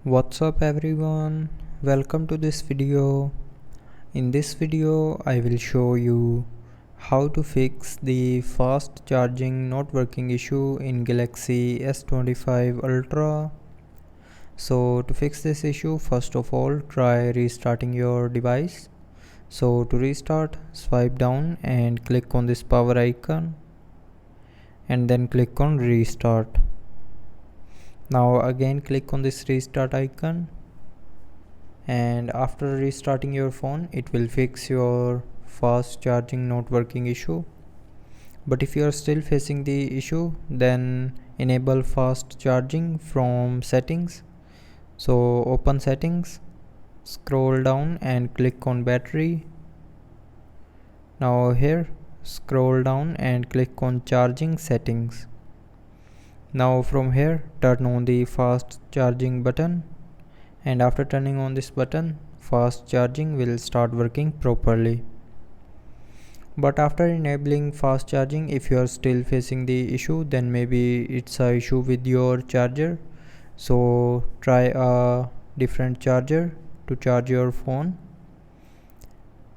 What's up everyone, welcome to this video. In this video I will show you how to fix the fast charging not working issue in Galaxy S25 Ultra. So to fix this issue, first of all try restarting your device. So to restart, swipe down and click on this power icon and then click on restart. Now again click on this restart icon, and after restarting your phone it will fix your fast charging not working issue. But if you are still facing the issue, then enable fast charging from settings. So open settings, scroll down and click on battery. Now here scroll down and click on charging settings. Now from here turn on the fast charging button, and after turning on this button fast charging will start working properly. But after enabling fast charging, if you are still facing the issue, then maybe it's a issue with your charger. So try a different charger to charge your phone.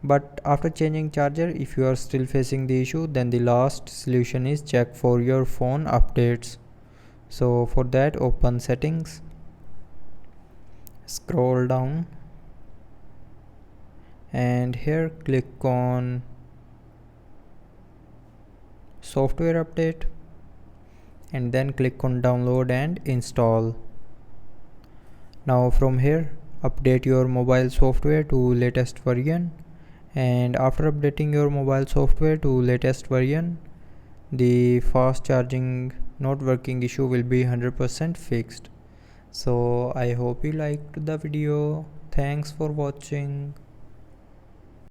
But after changing charger, if you are still facing the issue, then the last solution is check for your phone updates. So for that, open settings, scroll down and here click on software update and then click on download and install. Now from here update your mobile software to latest version, and after updating your mobile software to latest version, the fast charging not working issue will be 100% fixed. So I hope you liked the video. Thanks for watching.